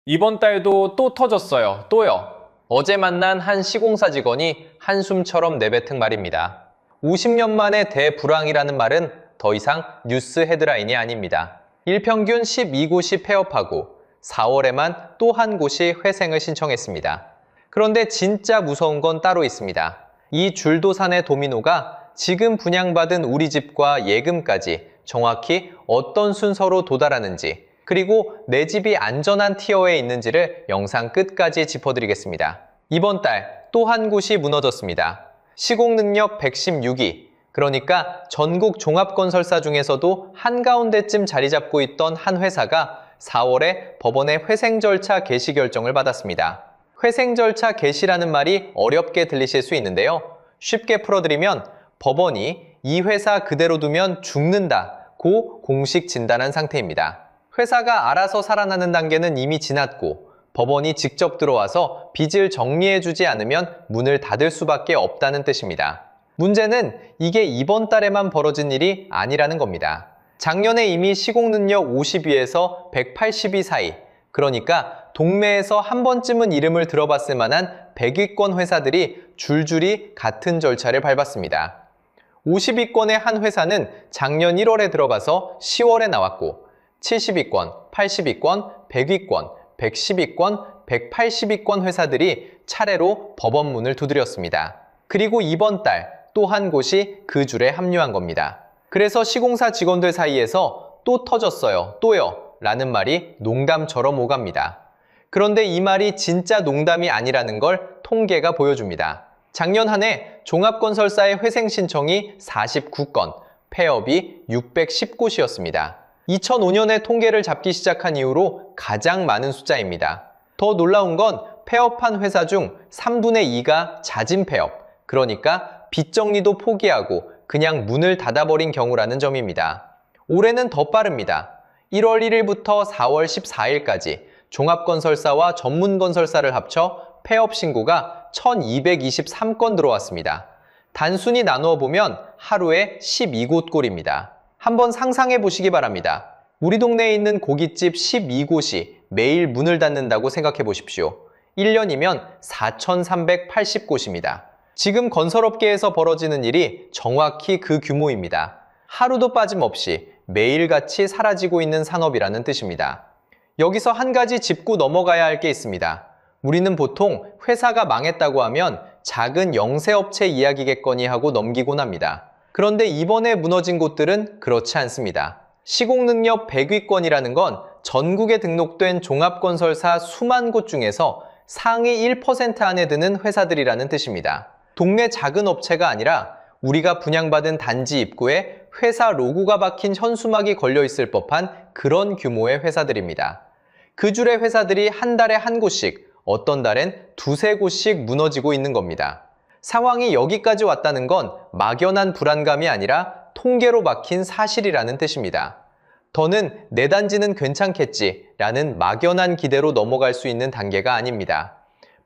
이번 달도 또 터졌어요. 또요. 어제 만난 한 시공사 직원이 한숨처럼 내뱉은 말입니다. 50년 만에 대불황이라는 말은 더 이상 뉴스 헤드라인이 아닙니다. 일평균 12곳이 폐업하고 4월에만 또 한 곳이 회생을 신청했습니다. 그런데 진짜 무서운 건 따로 있습니다. 이 줄도산의 도미노가 지금 분양받은 우리 집과 예금까지 정확히 어떤 순서로 도달하는지, 그리고 내 집이 안전한 티어에 있는지를 영상 끝까지 짚어드리겠습니다. 이번 달 또 한 곳이 무너졌습니다. 시공능력 116위, 그러니까 전국 종합건설사 중에서도 한가운데쯤 자리 잡고 있던 한 회사가 4월에 법원의 회생 절차 개시 결정을 받았습니다. 회생 절차 개시라는 말이 어렵게 들리실 수 있는데요. 쉽게 풀어드리면 법원이 이 회사 그대로 두면 죽는다고 공식 진단한 상태입니다. 회사가 알아서 살아나는 단계는 이미 지났고 법원이 직접 들어와서 빚을 정리해주지 않으면 문을 닫을 수밖에 없다는 뜻입니다. 문제는 이게 이번 달에만 벌어진 일이 아니라는 겁니다. 작년에 이미 시공능력 50위에서 180위 사이, 그러니까 동매에서 한 번쯤은 이름을 들어봤을 만한 100위권 회사들이 줄줄이 같은 절차를 밟았습니다. 50위권의 한 회사는 작년 1월에 들어가서 10월에 나왔고 70위권, 80위권, 100위권, 110위권, 180위권 회사들이 차례로 법원 문을 두드렸습니다. 그리고 이번 달 또 한 곳이 그 줄에 합류한 겁니다. 그래서 시공사 직원들 사이에서 또 터졌어요, 또요 라는 말이 농담처럼 오갑니다. 그런데 이 말이 진짜 농담이 아니라는 걸 통계가 보여줍니다. 작년 한 해 종합건설사의 회생 신청이 49건, 폐업이 610곳이었습니다. 2005년에 통계를 잡기 시작한 이후로 가장 많은 숫자입니다. 더 놀라운 건 폐업한 회사 중 3분의 2가 자진 폐업, 그러니까 빚 정리도 포기하고 그냥 문을 닫아버린 경우라는 점입니다. 올해는 더 빠릅니다. 1월 1일부터 4월 14일까지 종합건설사와 전문건설사를 합쳐 폐업 신고가 1223건 들어왔습니다. 단순히 나누어 보면 하루에 12곳 꼴입니다. 한번 상상해 보시기 바랍니다. 우리 동네에 있는 고깃집 12곳이 매일 문을 닫는다고 생각해 보십시오. 1년이면 4,380곳입니다. 지금 건설업계에서 벌어지는 일이 정확히 그 규모입니다. 하루도 빠짐없이 매일같이 사라지고 있는 산업이라는 뜻입니다. 여기서 한 가지 짚고 넘어가야 할 게 있습니다. 우리는 보통 회사가 망했다고 하면 작은 영세업체 이야기겠거니 하고 넘기곤 합니다. 그런데 이번에 무너진 곳들은 그렇지 않습니다. 시공능력 100위권이라는 건 전국에 등록된 종합건설사 수만 곳 중에서 상위 1% 안에 드는 회사들이라는 뜻입니다. 동네 작은 업체가 아니라 우리가 분양받은 단지 입구에 회사 로고가 박힌 현수막이 걸려 있을 법한 그런 규모의 회사들입니다. 그 줄의 회사들이 한 달에 한 곳씩, 어떤 달엔 두세 곳씩 무너지고 있는 겁니다. 상황이 여기까지 왔다는 건 막연한 불안감이 아니라 통계로 박힌 사실이라는 뜻입니다. 더는 내 단지는 괜찮겠지라는 막연한 기대로 넘어갈 수 있는 단계가 아닙니다.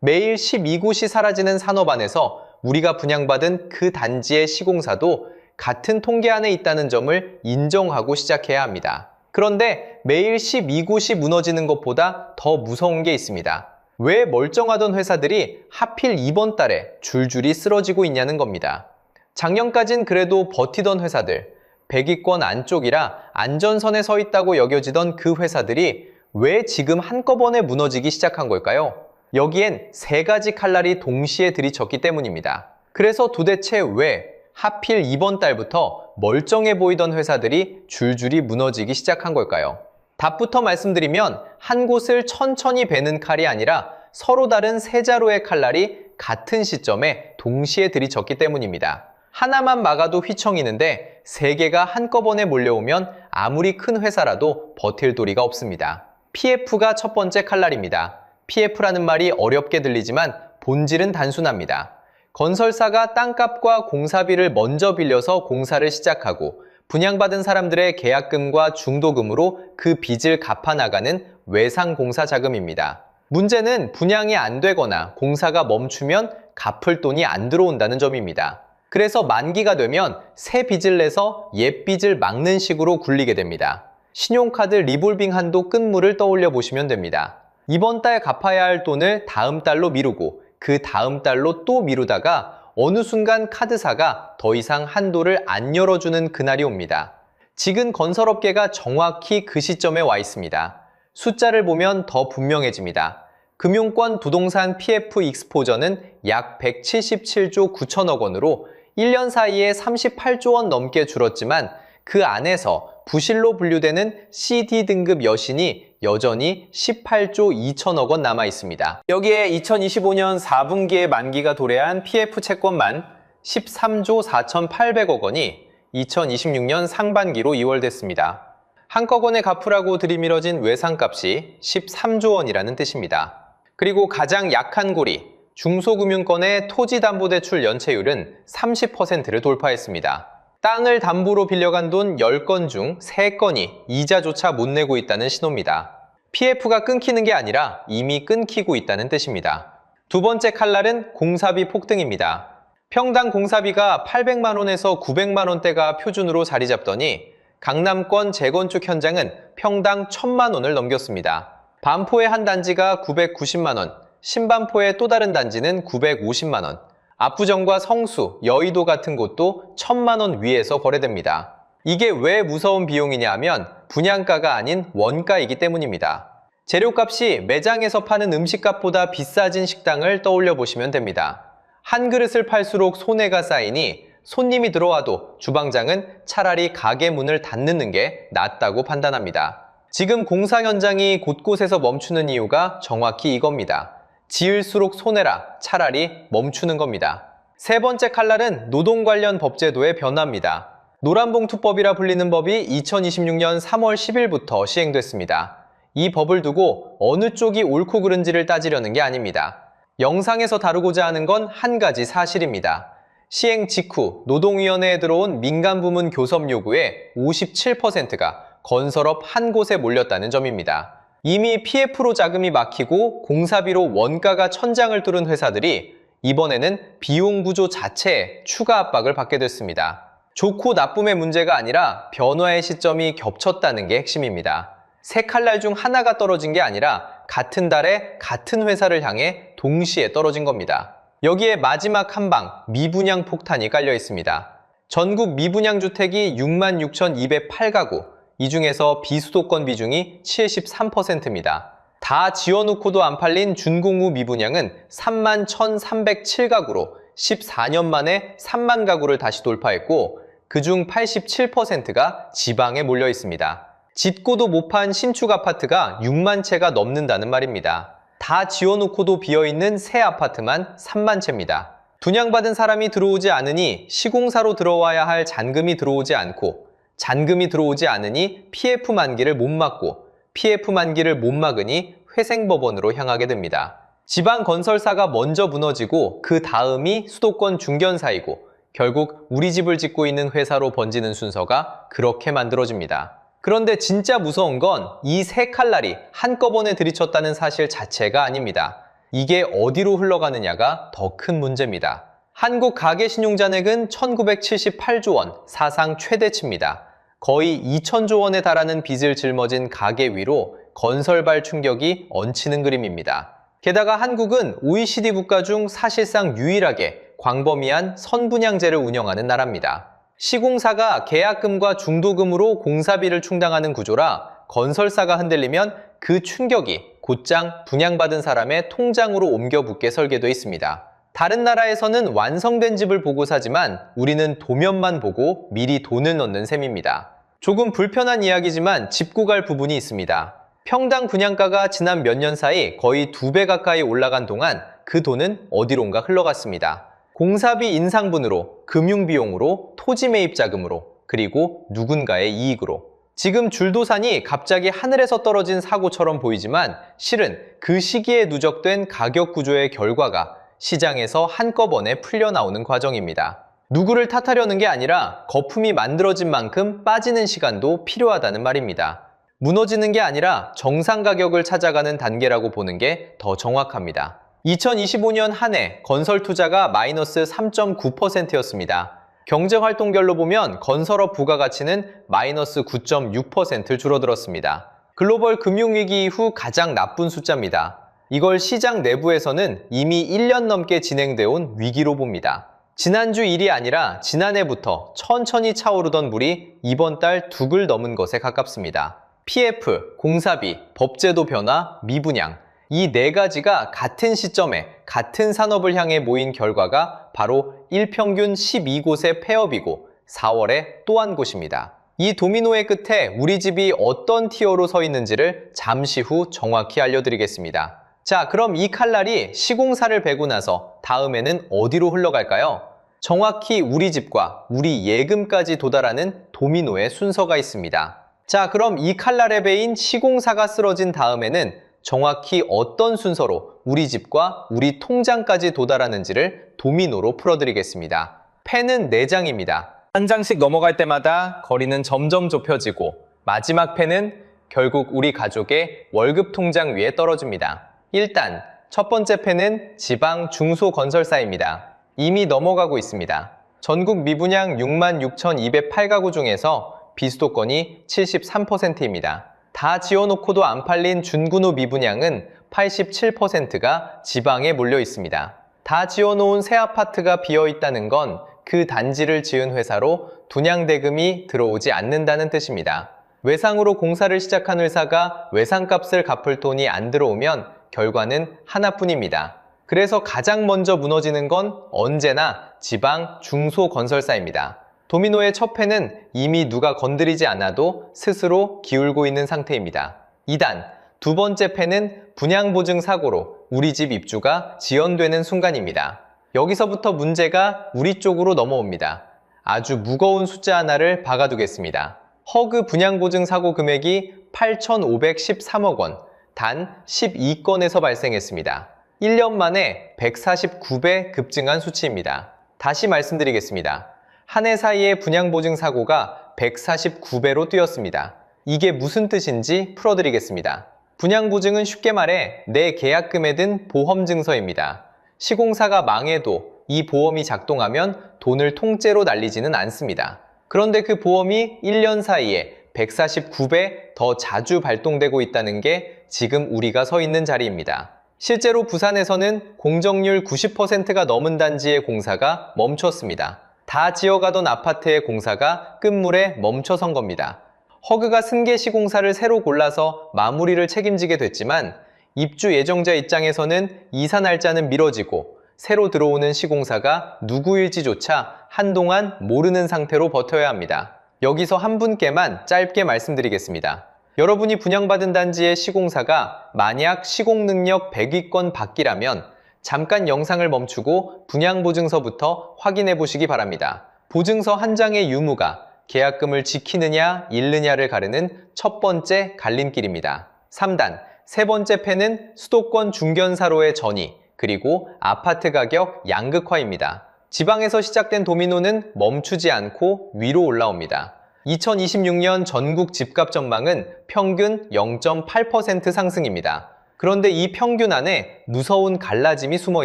매일 12곳이 사라지는 산업 안에서 우리가 분양받은 그 단지의 시공사도 같은 통계 안에 있다는 점을 인정하고 시작해야 합니다. 그런데 매일 12곳이 무너지는 것보다 더 무서운 게 있습니다. 왜 멀쩡하던 회사들이 하필 이번 달에 줄줄이 쓰러지고 있냐는 겁니다. 작년까진 그래도 버티던 회사들, 100위권 안쪽이라 안전선에 서 있다고 여겨지던 그 회사들이 왜 지금 한꺼번에 무너지기 시작한 걸까요? 여기엔 세 가지 칼날이 동시에 들이쳤기 때문입니다. 그래서 도대체 왜 하필 이번 달부터 멀쩡해 보이던 회사들이 줄줄이 무너지기 시작한 걸까요? 답부터 말씀드리면 한 곳을 천천히 베는 칼이 아니라 서로 다른 세 자루의 칼날이 같은 시점에 동시에 들이쳤기 때문입니다. 하나만 막아도 휘청이는데 세 개가 한꺼번에 몰려오면 아무리 큰 회사라도 버틸 도리가 없습니다. PF가 첫 번째 칼날입니다. PF라는 말이 어렵게 들리지만 본질은 단순합니다. 건설사가 땅값과 공사비를 먼저 빌려서 공사를 시작하고 분양받은 사람들의 계약금과 중도금으로 그 빚을 갚아나가는 외상공사 자금입니다. 문제는 분양이 안 되거나 공사가 멈추면 갚을 돈이 안 들어온다는 점입니다. 그래서 만기가 되면 새 빚을 내서 옛 빚을 막는 식으로 굴리게 됩니다. 신용카드 리볼빙 한도 끝물을 떠올려 보시면 됩니다. 이번 달 갚아야 할 돈을 다음 달로 미루고 그 다음 달로 또 미루다가 어느 순간 카드사가 더 이상 한도를 안 열어주는 그날이 옵니다. 지금 건설업계가 정확히 그 시점에 와 있습니다. 숫자를 보면 더 분명해집니다. 금융권 부동산 PF 익스포저는 약 177조 9천억 원으로 1년 사이에 38조 원 넘게 줄었지만 그 안에서 부실로 분류되는 CD 등급 여신이 여전히 18조 2천억 원 남아 있습니다. 여기에 2025년 4분기에 만기가 도래한 PF 채권만 13조 4,800억 원이 2026년 상반기로 이월됐습니다. 한꺼번에 갚으라고 들이밀어진 외상값이 13조 원이라는 뜻입니다. 그리고 가장 약한 고리, 중소금융권의 토지담보대출 연체율은 30%를 돌파했습니다. 땅을 담보로 빌려간 돈 10건 중 3건이 이자조차 못 내고 있다는 신호입니다. PF가 끊기는 게 아니라 이미 끊기고 있다는 뜻입니다. 두 번째 칼날은 공사비 폭등입니다. 평당 공사비가 800만 원에서 900만 원대가 표준으로 자리 잡더니 강남권 재건축 현장은 평당 1000만 원을 넘겼습니다. 반포의 한 단지가 990만 원, 신반포의 또 다른 단지는 950만 원, 압구정과 성수, 여의도 같은 곳도 1000만 원 위에서 거래됩니다. 이게 왜 무서운 비용이냐 하면 분양가가 아닌 원가이기 때문입니다. 재료값이 매장에서 파는 음식값보다 비싸진 식당을 떠올려 보시면 됩니다. 한 그릇을 팔수록 손해가 쌓이니 손님이 들어와도 주방장은 차라리 가게 문을 닫는 게 낫다고 판단합니다. 지금 공사 현장이 곳곳에서 멈추는 이유가 정확히 이겁니다. 지을수록 손해라 차라리 멈추는 겁니다. 세 번째 칼날은 노동 관련 법제도의 변화입니다. 노란봉투법이라 불리는 법이 2026년 3월 10일부터 시행됐습니다. 이 법을 두고 어느 쪽이 옳고 그른지를 따지려는 게 아닙니다. 영상에서 다루고자 하는 건 한 가지 사실입니다. 시행 직후 노동위원회에 들어온 민간부문 교섭 요구의 57%가 건설업 한 곳에 몰렸다는 점입니다. 이미 PF로 자금이 막히고 공사비로 원가가 천장을 뚫은 회사들이 이번에는 비용 구조 자체에 추가 압박을 받게 됐습니다. 좋고 나쁨의 문제가 아니라 변화의 시점이 겹쳤다는 게 핵심입니다. 세 칼날 중 하나가 떨어진 게 아니라 같은 달에 같은 회사를 향해 동시에 떨어진 겁니다. 여기에 마지막 한 방 미분양 폭탄이 깔려 있습니다. 전국 미분양 주택이 66,208가구, 이 중에서 비수도권 비중이 73%입니다. 다 지어놓고도 안 팔린 준공후 미분양은 31,307가구로 14년 만에 3만 가구를 다시 돌파했고 그중 87%가 지방에 몰려 있습니다. 짓고도 못 판 신축 아파트가 6만 채가 넘는다는 말입니다. 다 지어놓고도 비어있는 새 아파트만 3만 채입니다. 분양받은 사람이 들어오지 않으니 시공사로 들어와야 할 잔금이 들어오지 않고 잔금이 들어오지 않으니 PF 만기를 못 막고 PF 만기를 못 막으니 회생법원으로 향하게 됩니다. 지방 건설사가 먼저 무너지고 그 다음이 수도권 중견사이고 결국 우리 집을 짓고 있는 회사로 번지는 순서가 그렇게 만들어집니다. 그런데 진짜 무서운 건 이 세 칼날이 한꺼번에 들이쳤다는 사실 자체가 아닙니다. 이게 어디로 흘러가느냐가 더 큰 문제입니다. 한국 가계신용잔액은 1978조 원, 사상 최대치입니다. 거의 2,000조 원에 달하는 빚을 짊어진 가계 위로 건설발 충격이 얹히는 그림입니다. 게다가 한국은 OECD 국가 중 사실상 유일하게 광범위한 선분양제를 운영하는 나라입니다. 시공사가 계약금과 중도금으로 공사비를 충당하는 구조라 건설사가 흔들리면 그 충격이 곧장 분양받은 사람의 통장으로 옮겨 붙게 설계되어 있습니다. 다른 나라에서는 완성된 집을 보고 사지만 우리는 도면만 보고 미리 돈을 넣는 셈입니다. 조금 불편한 이야기지만 짚고 갈 부분이 있습니다. 평당 분양가가 지난 몇 년 사이 거의 2배 가까이 올라간 동안 그 돈은 어디론가 흘러갔습니다. 공사비 인상분으로, 금융비용으로, 토지 매입 자금으로, 그리고 누군가의 이익으로. 지금 줄도산이 갑자기 하늘에서 떨어진 사고처럼 보이지만 실은 그 시기에 누적된 가격 구조의 결과가 시장에서 한꺼번에 풀려나오는 과정입니다. 누구를 탓하려는 게 아니라 거품이 만들어진 만큼 빠지는 시간도 필요하다는 말입니다. 무너지는 게 아니라 정상 가격을 찾아가는 단계라고 보는 게 더 정확합니다. 2025년 한 해 건설 투자가 마이너스 3.9%였습니다. 경제활동별로 보면 건설업 부가가치는 마이너스 9.6% 줄어들었습니다. 글로벌 금융위기 이후 가장 나쁜 숫자입니다. 이걸 시장 내부에서는 이미 1년 넘게 진행되어 온 위기로 봅니다. 지난주 일이 아니라 지난해부터 천천히 차오르던 물이 이번 달 둑을 넘은 것에 가깝습니다. PF, 공사비, 법제도 변화, 미분양 이 네 가지가 같은 시점에 같은 산업을 향해 모인 결과가 바로 일평균 12곳의 폐업이고 4월에 또 한 곳입니다. 이 도미노의 끝에 우리 집이 어떤 티어로 서 있는지를 잠시 후 정확히 알려드리겠습니다. 자, 그럼 이 칼날이 시공사를 베고 나서 다음에는 어디로 흘러갈까요? 정확히 우리 집과 우리 예금까지 도달하는 도미노의 순서가 있습니다. 자, 그럼 이 칼날의 배인 시공사가 쓰러진 다음에는 정확히 어떤 순서로 우리 집과 우리 통장까지 도달하는지를 도미노로 풀어드리겠습니다. 펜은 4장입니다. 한 장씩 넘어갈 때마다 거리는 점점 좁혀지고 마지막 펜은 결국 우리 가족의 월급 통장 위에 떨어집니다. 일단 첫 번째 펜은 지방 중소건설사입니다. 이미 넘어가고 있습니다. 전국 미분양 66,208가구 중에서 비수도권이 73%입니다. 다 지어놓고도 안 팔린 준군호 미분양은 87%가 지방에 몰려 있습니다. 다 지어놓은 새 아파트가 비어있다는 건 그 단지를 지은 회사로 분양대금이 들어오지 않는다는 뜻입니다. 외상으로 공사를 시작한 회사가 외상값을 갚을 돈이 안 들어오면 결과는 하나뿐입니다. 그래서 가장 먼저 무너지는 건 언제나 지방 중소건설사입니다. 도미노의 첫 펜은 이미 누가 건드리지 않아도 스스로 기울고 있는 상태입니다. 2단, 두 번째 펜은 분양보증 사고로 우리 집 입주가 지연되는 순간입니다. 여기서부터 문제가 우리 쪽으로 넘어옵니다. 아주 무거운 숫자 하나를 박아두겠습니다. 허그 분양보증 사고 금액이 8,513억 원, 단 12건에서 발생했습니다. 1년 만에 149배 급증한 수치입니다. 다시 말씀드리겠습니다. 한 해 사이에 분양보증 사고가 149배로 뛰었습니다. 이게 무슨 뜻인지 풀어드리겠습니다. 분양보증은 쉽게 말해 내 계약금에 든 보험증서입니다. 시공사가 망해도 이 보험이 작동하면 돈을 통째로 날리지는 않습니다. 그런데 그 보험이 1년 사이에 149배 더 자주 발동되고 있다는 게 지금 우리가 서 있는 자리입니다. 실제로 부산에서는 공정률 90%가 넘은 단지의 공사가 멈췄습니다. 다 지어가던 아파트의 공사가 끝물에 멈춰선 겁니다. 허그가 승계 시공사를 새로 골라서 마무리를 책임지게 됐지만 입주 예정자 입장에서는 이사 날짜는 미뤄지고 새로 들어오는 시공사가 누구일지조차 한동안 모르는 상태로 버텨야 합니다. 여기서 한 분께만 짧게 말씀드리겠습니다. 여러분이 분양받은 단지의 시공사가 만약 시공능력 100위권 밖이라면 잠깐 영상을 멈추고 분양보증서부터 확인해 보시기 바랍니다. 보증서 한 장의 유무가 계약금을 지키느냐 잃느냐를 가르는 첫 번째 갈림길입니다. 3단, 세 번째 펜은 수도권 중견사로의 전이, 그리고 아파트 가격 양극화입니다. 지방에서 시작된 도미노는 멈추지 않고 위로 올라옵니다. 2026년 전국 집값 전망은 평균 0.8% 상승입니다. 그런데 이 평균 안에 무서운 갈라짐이 숨어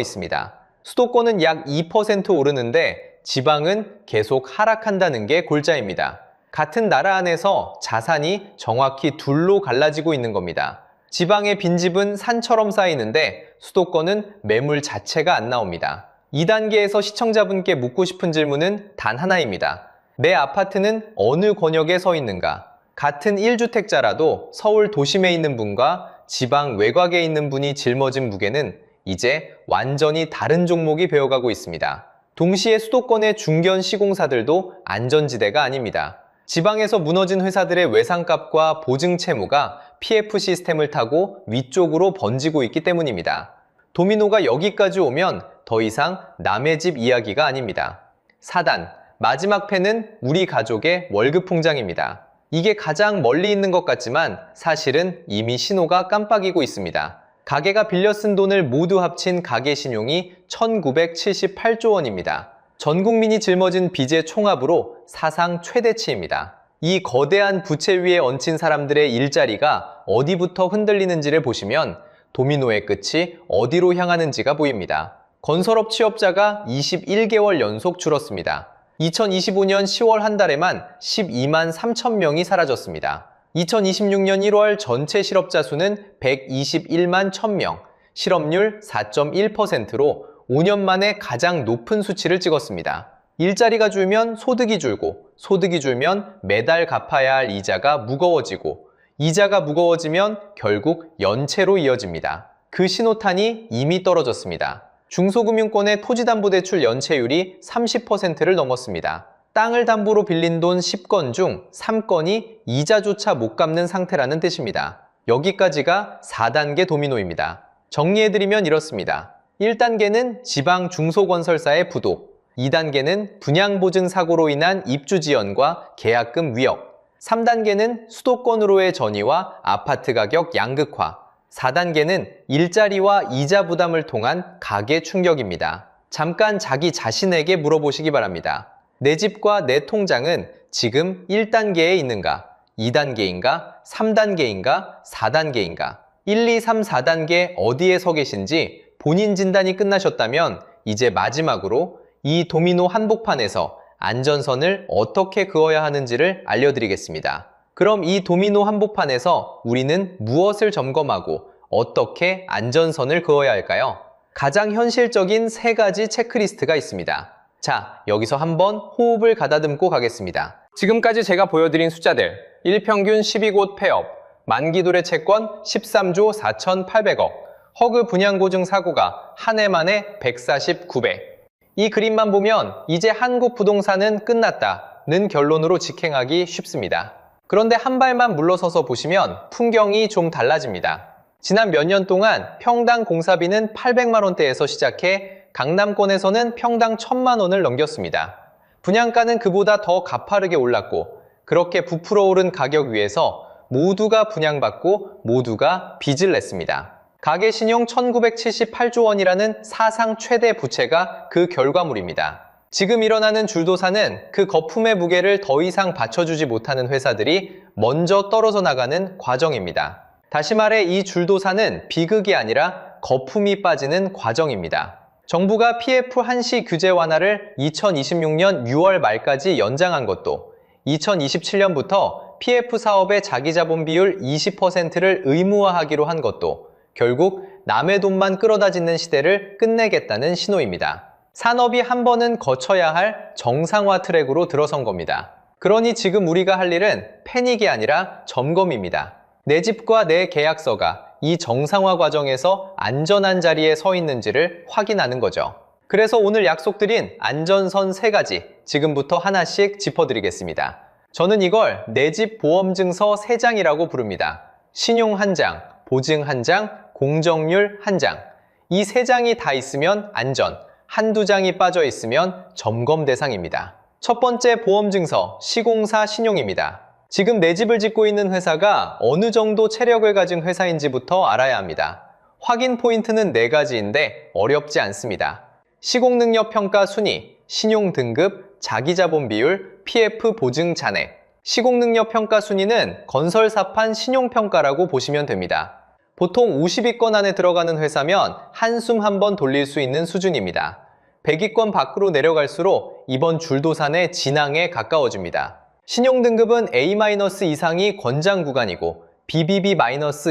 있습니다. 수도권은 약 2% 오르는데 지방은 계속 하락한다는 게 골자입니다. 같은 나라 안에서 자산이 정확히 둘로 갈라지고 있는 겁니다. 지방의 빈집은 산처럼 쌓이는데 수도권은 매물 자체가 안 나옵니다. 2단계에서 시청자분께 묻고 싶은 질문은 단 하나입니다. 내 아파트는 어느 권역에 서 있는가? 같은 1주택자라도 서울 도심에 있는 분과 지방 외곽에 있는 분이 짊어진 무게는 이제 완전히 다른 종목이 배워가고 있습니다. 동시에 수도권의 중견 시공사들도 안전지대가 아닙니다. 지방에서 무너진 회사들의 외상값과 보증 채무가 PF 시스템을 타고 위쪽으로 번지고 있기 때문입니다. 도미노가 여기까지 오면 더 이상 남의 집 이야기가 아닙니다. 4단, 마지막 펜은 우리 가족의 월급 통장입니다. 이게 가장 멀리 있는 것 같지만 사실은 이미 신호가 깜빡이고 있습니다. 가게가 빌려 쓴 돈을 모두 합친 가계 신용이 1978조 원입니다. 전 국민이 짊어진 빚의 총합으로 사상 최대치입니다. 이 거대한 부채 위에 얹힌 사람들의 일자리가 어디부터 흔들리는지를 보시면 도미노의 끝이 어디로 향하는지가 보입니다. 건설업 취업자가 21개월 연속 줄었습니다. 2025년 10월 한 달에만 12만 3천 명이 사라졌습니다. 2026년 1월 전체 실업자 수는 121만 1000명, 실업률 4.1%로 5년 만에 가장 높은 수치를 찍었습니다. 일자리가 줄면 소득이 줄고, 소득이 줄면 매달 갚아야 할 이자가 무거워지고, 이자가 무거워지면 결국 연체로 이어집니다. 그 신호탄이 이미 떨어졌습니다. 중소금융권의 토지담보대출 연체율이 30%를 넘었습니다. 땅을 담보로 빌린 돈 10건 중 3건이 이자조차 못 갚는 상태라는 뜻입니다. 여기까지가 4단계 도미노입니다. 정리해드리면 이렇습니다. 1단계는 지방 중소건설사의 부도, 2단계는 분양보증사고로 인한 입주지연과 계약금 위협, 3단계는 수도권으로의 전이와 아파트 가격 양극화, 4단계는 일자리와 이자 부담을 통한 가계 충격입니다. 잠깐 자기 자신에게 물어보시기 바랍니다. 내 집과 내 통장은 지금 1단계에 있는가, 2단계인가, 3단계인가, 4단계인가, 1, 2, 3, 4단계 어디에 서 계신지 본인 진단이 끝나셨다면 이제 마지막으로 이 도미노 한복판에서 안전선을 어떻게 그어야 하는지를 알려드리겠습니다. 그럼 이 도미노 한복판에서 우리는 무엇을 점검하고 어떻게 안전선을 그어야 할까요? 가장 현실적인 3가지 체크리스트가 있습니다. 자, 여기서 한번 호흡을 가다듬고 가겠습니다. 지금까지 제가 보여드린 숫자들, 일평균 12곳 폐업, 만기도래 채권 13조 4,800억, 허그 분양보증 사고가 한 해 만에 149배. 이 그림만 보면 이제 한국 부동산은 끝났다는 결론으로 직행하기 쉽습니다. 그런데 한 발만 물러서서 보시면 풍경이 좀 달라집니다. 지난 몇 년 동안 평당 공사비는 800만 원대에서 시작해 강남권에서는 평당 1000만 원을 넘겼습니다. 분양가는 그보다 더 가파르게 올랐고, 그렇게 부풀어 오른 가격 위에서 모두가 분양받고 모두가 빚을 냈습니다. 가계신용 1978조 원이라는 사상 최대 부채가 그 결과물입니다. 지금 일어나는 줄도사는 그 거품의 무게를 더 이상 받쳐주지 못하는 회사들이 먼저 떨어져 나가는 과정입니다. 다시 말해 이 줄도사는 비극이 아니라 거품이 빠지는 과정입니다. 정부가 PF 한시 규제 완화를 2026년 6월 말까지 연장한 것도, 2027년부터 PF 사업의 자기자본 비율 20%를 의무화하기로 한 것도 결국 남의 돈만 끌어다 짓는 시대를 끝내겠다는 신호입니다. 산업이 한 번은 거쳐야 할 정상화 트랙으로 들어선 겁니다. 그러니 지금 우리가 할 일은 패닉이 아니라 점검입니다. 내 집과 내 계약서가 이 정상화 과정에서 안전한 자리에 서 있는지를 확인하는 거죠. 그래서 오늘 약속드린 안전선 3가지 지금부터 하나씩 짚어드리겠습니다. 저는 이걸 내 집 보험증서 3장이라고 부릅니다. 신용 1장, 보증 1장, 공정률 1장. 이 3장이 다 있으면 안전, 한두 장이 빠져 있으면 점검 대상입니다. 첫 번째 보험증서, 시공사 신용입니다. 지금 내 집을 짓고 있는 회사가 어느 정도 체력을 가진 회사인지부터 알아야 합니다. 확인 포인트는 4가지인데 어렵지 않습니다. 시공능력평가 순위, 신용등급, 자기자본 비율, PF 보증 잔액. 시공능력평가 순위는 건설사판 신용평가라고 보시면 됩니다. 보통 50위권 안에 들어가는 회사면 한숨 한번 돌릴 수 있는 수준입니다. 100위권 밖으로 내려갈수록 이번 줄도산의 진앙에 가까워집니다. 신용등급은 A- 이상이 권장 구간이고 BBB-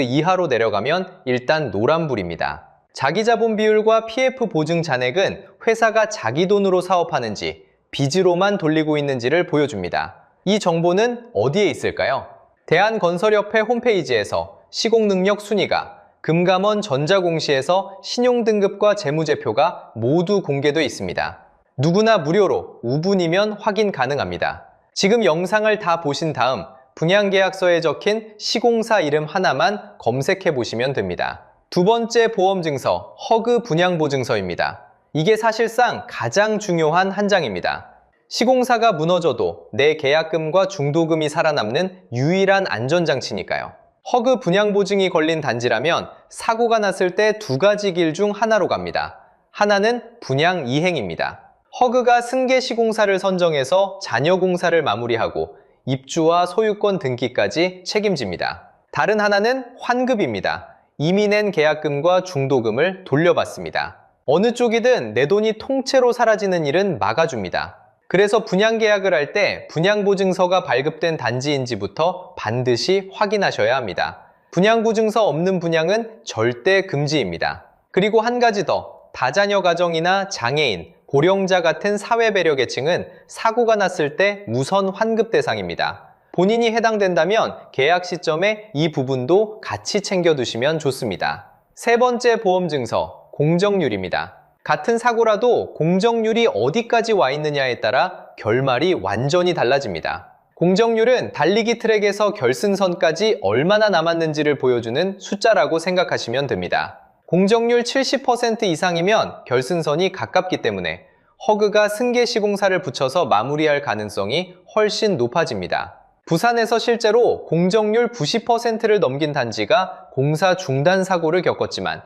이하로 내려가면 일단 노란불입니다. 자기자본 비율과 PF 보증 잔액은 회사가 자기 돈으로 사업하는지 빚으로만 돌리고 있는지를 보여줍니다. 이 정보는 어디에 있을까요? 대한건설협회 홈페이지에서 시공능력 순위가, 금감원 전자공시에서 신용등급과 재무제표가 모두 공개되어 있습니다. 누구나 무료로 5분이면 확인 가능합니다. 지금 영상을 다 보신 다음 분양계약서에 적힌 시공사 이름 하나만 검색해 보시면 됩니다. 두 번째 보험증서, 허그 분양보증서입니다. 이게 사실상 가장 중요한 한 장입니다. 시공사가 무너져도 내 계약금과 중도금이 살아남는 유일한 안전장치니까요. 허그 분양보증이 걸린 단지라면 사고가 났을 때 2가지 길 중 하나로 갑니다. 하나는 분양 이행입니다. 허그가 승계시공사를 선정해서 잔여공사를 마무리하고 입주와 소유권 등기까지 책임집니다. 다른 하나는 환급입니다. 이미 낸 계약금과 중도금을 돌려받습니다. 어느 쪽이든 내 돈이 통째로 사라지는 일은 막아줍니다. 그래서 분양 계약을 할 때 분양보증서가 발급된 단지인지부터 반드시 확인하셔야 합니다. 분양보증서 없는 분양은 절대 금지입니다. 그리고 한 가지 더, 다자녀 가정이나 장애인, 고령자 같은 사회배려 계층은 사고가 났을 때 무선 환급 대상입니다. 본인이 해당된다면 계약 시점에 이 부분도 같이 챙겨두시면 좋습니다. 세 번째 보험증서, 공정률입니다. 같은 사고라도 공정률이 어디까지 와 있느냐에 따라 결말이 완전히 달라집니다. 공정률은 달리기 트랙에서 결승선까지 얼마나 남았는지를 보여주는 숫자라고 생각하시면 됩니다. 공정률 70% 이상이면 결승선이 가깝기 때문에 허그가 승계 시공사를 붙여서 마무리할 가능성이 훨씬 높아집니다. 부산에서 실제로 공정률 90%를 넘긴 단지가 공사 중단 사고를 겪었지만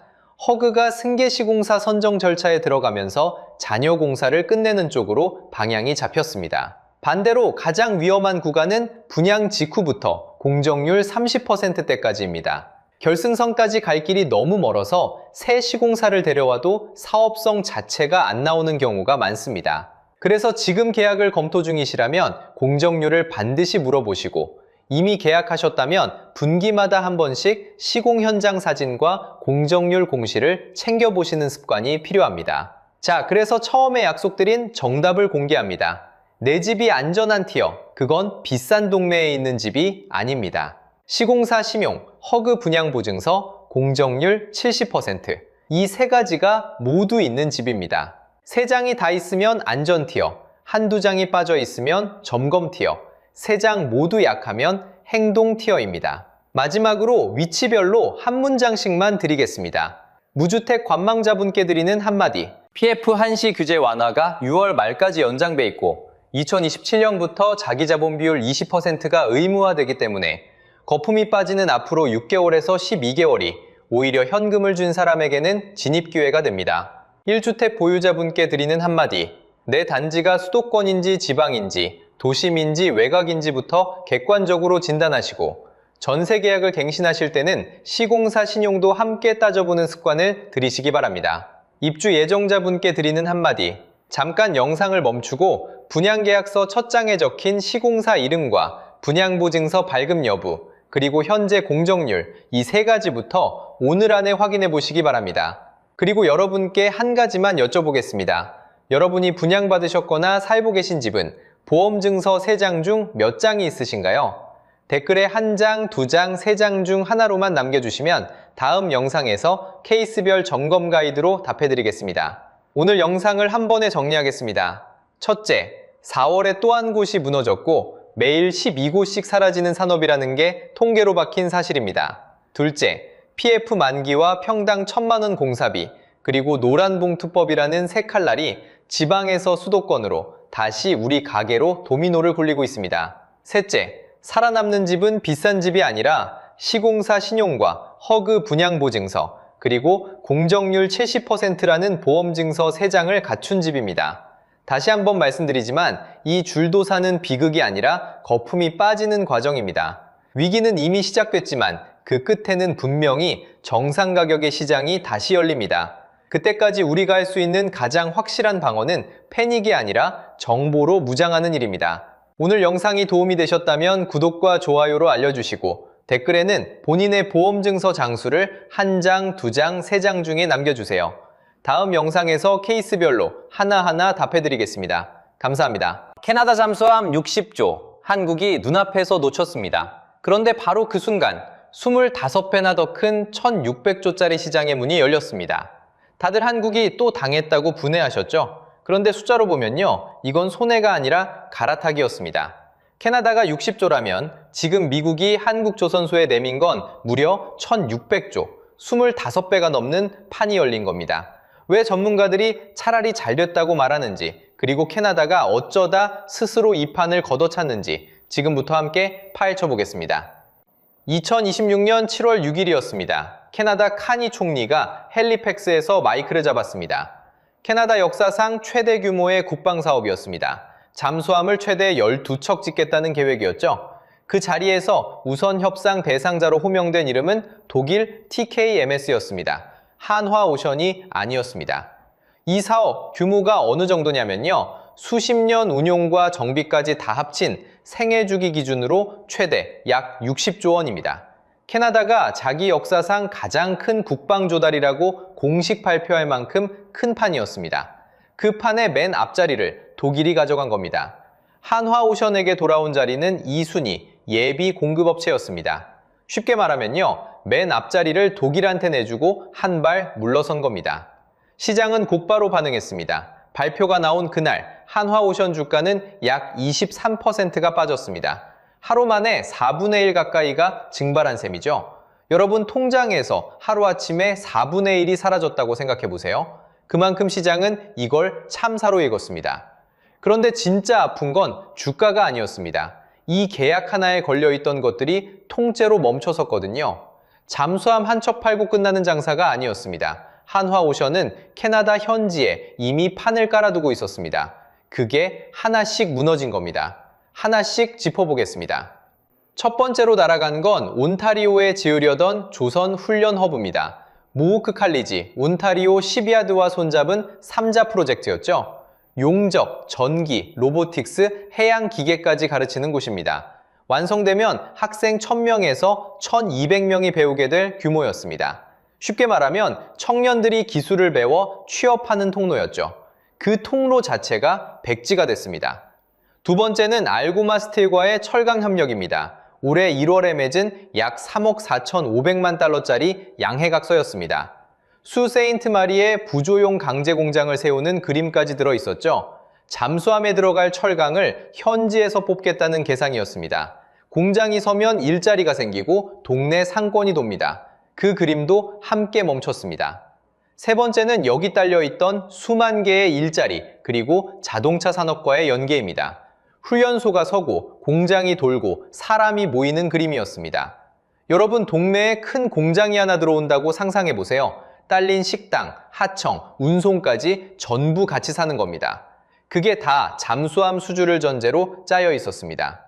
허그가 승계 시공사 선정 절차에 들어가면서 잔여 공사를 끝내는 쪽으로 방향이 잡혔습니다. 반대로 가장 위험한 구간은 분양 직후부터 공정률 30%대까지입니다. 결승선까지 갈 길이 너무 멀어서 새 시공사를 데려와도 사업성 자체가 안 나오는 경우가 많습니다. 그래서 지금 계약을 검토 중이시라면 공정률을 반드시 물어보시고, 이미 계약하셨다면 분기마다 한 번씩 시공 현장 사진과 공정률 공시를 챙겨보시는 습관이 필요합니다. 자, 그래서 처음에 약속드린 정답을 공개합니다. 내 집이 안전한 티어, 그건 비싼 동네에 있는 집이 아닙니다. 시공사 신용, 허그 분양보증서, 공정률 70%. 이 세 가지가 모두 있는 집입니다. 세 장이 다 있으면 안전 티어, 한두 장이 빠져 있으면 점검 티어, 세 장 모두 약하면 행동 티어입니다. 마지막으로 위치별로 한 문장씩만 드리겠습니다. 무주택 관망자분께 드리는 한마디. PF 한시 규제 완화가 6월 말까지 연장돼 있고 2027년부터 자기자본 비율 20%가 의무화되기 때문에 거품이 빠지는 앞으로 6개월에서 12개월이 오히려 현금을 준 사람에게는 진입기회가 됩니다. 1주택 보유자분께 드리는 한마디. 내 단지가 수도권인지 지방인지 도심인지 외곽인지부터 객관적으로 진단하시고 전세 계약을 갱신하실 때는 시공사 신용도 함께 따져보는 습관을 들이시기 바랍니다. 입주 예정자분께 드리는 한마디. 잠깐 영상을 멈추고 분양계약서 첫 장에 적힌 시공사 이름과 분양보증서 발급 여부, 그리고 현재 공정률, 이 세 가지부터 오늘 안에 확인해 보시기 바랍니다. 그리고 여러분께 한 가지만 여쭤보겠습니다. 여러분이 분양받으셨거나 살고 계신 집은 보험증서 3장 중 몇 장이 있으신가요? 댓글에 1장, 2장, 3장 중 하나로만 남겨주시면 다음 영상에서 케이스별 점검 가이드로 답해드리겠습니다. 오늘 영상을 한 번에 정리하겠습니다. 첫째, 4월에 또 한 곳이 무너졌고 매일 12곳씩 사라지는 산업이라는 게 통계로 박힌 사실입니다. 둘째, PF 만기와 평당 1,000만 원 공사비, 그리고 노란봉투법이라는 새 칼날이 지방에서 수도권으로 다시 우리 가게로 도미노를 굴리고 있습니다. 셋째, 살아남는 집은 비싼 집이 아니라 시공사 신용과 허그 분양보증서, 그리고 공정률 70%라는 보험증서 3장을 갖춘 집입니다. 다시 한번 말씀드리지만 이 줄도사는 비극이 아니라 거품이 빠지는 과정입니다. 위기는 이미 시작됐지만 그 끝에는 분명히 정상 가격의 시장이 다시 열립니다. 그때까지 우리가 할 수 있는 가장 확실한 방어는 패닉이 아니라 정보로 무장하는 일입니다. 오늘 영상이 도움이 되셨다면 구독과 좋아요로 알려주시고 댓글에는 본인의 보험증서 장수를 1장, 2장, 3장 중에 남겨주세요. 다음 영상에서 케이스별로 하나하나 답해드리겠습니다. 감사합니다. 캐나다 잠수함 60조, 한국이 눈앞에서 놓쳤습니다. 그런데 바로 그 순간 25배나 더 큰 1600조짜리 시장의 문이 열렸습니다. 다들 한국이 또 당했다고 분해하셨죠? 그런데 숫자로 보면요, 이건 손해가 아니라 갈아타기였습니다. 캐나다가 60조라면 지금 미국이 한국 조선소에 내민 건 무려 1600조, 25배가 넘는 판이 열린 겁니다. 왜 전문가들이 차라리 잘 됐다고 말하는지, 그리고 캐나다가 어쩌다 스스로 이 판을 걷어찼는지 지금부터 함께 파헤쳐 보겠습니다. 2026년 7월 6일이었습니다. 캐나다 카니 총리가 헬리팩스에서 마이크를 잡았습니다. 캐나다 역사상 최대 규모의 국방사업이었습니다. 잠수함을 최대 12척 짓겠다는 계획이었죠. 그 자리에서 우선 협상 대상자로 호명된 이름은 독일 TKMS였습니다. 한화오션이 아니었습니다. 이 사업 규모가 어느 정도냐면요, 수십 년 운용과 정비까지 다 합친 생애주기 기준으로 최대 약 60조 원입니다. 캐나다가 자기 역사상 가장 큰 국방 조달이라고 공식 발표할 만큼 큰 판이었습니다. 그 판의 맨 앞자리를 독일이 가져간 겁니다. 한화오션에게 돌아온 자리는 2순위 예비 공급업체였습니다. 쉽게 말하면요, 맨 앞자리를 독일한테 내주고 한 발 물러선 겁니다. 시장은 곧바로 반응했습니다. 발표가 나온 그날 한화오션 주가는 약 23%가 빠졌습니다. 하루 만에 4분의 1 가까이가 증발한 셈이죠. 여러분, 통장에서 하루아침에 4분의 1이 사라졌다고 생각해보세요. 그만큼 시장은 이걸 참사로 읽었습니다. 그런데 진짜 아픈 건 주가가 아니었습니다. 이 계약 하나에 걸려있던 것들이 통째로 멈춰섰거든요. 잠수함 한 척 팔고 끝나는 장사가 아니었습니다. 한화오션은 캐나다 현지에 이미 판을 깔아두고 있었습니다. 그게 하나씩 무너진 겁니다. 하나씩 짚어보겠습니다. 첫 번째로 날아간 건 온타리오에 지으려던 조선 훈련 허브입니다. 모호크 칼리지, 온타리오 시비아드와 손잡은 3자 프로젝트였죠. 용접, 전기, 로보틱스, 해양 기계까지 가르치는 곳입니다. 완성되면 학생 1000명에서 1200명이 배우게 될 규모였습니다. 쉽게 말하면 청년들이 기술을 배워 취업하는 통로였죠. 그 통로 자체가 백지가 됐습니다. 두 번째는 알고마 스틸과의 철강 협력입니다. 올해 1월에 맺은 약 3억 4,500만 달러짜리 양해각서였습니다. 수세인트 마리에 부조용 강제 공장을 세우는 그림까지 들어있었죠. 잠수함에 들어갈 철강을 현지에서 뽑겠다는 계상이었습니다. 공장이 서면 일자리가 생기고 동네 상권이 돕니다. 그 그림도 함께 멈췄습니다. 세 번째는 여기 딸려있던 수만 개의 일자리, 그리고 자동차 산업과의 연계입니다. 훈련소가 서고 공장이 돌고 사람이 모이는 그림이었습니다. 여러분, 동네에 큰 공장이 하나 들어온다고 상상해보세요. 딸린 식당, 하청, 운송까지 전부 같이 사는 겁니다. 그게 다 잠수함 수주를 전제로 짜여 있었습니다.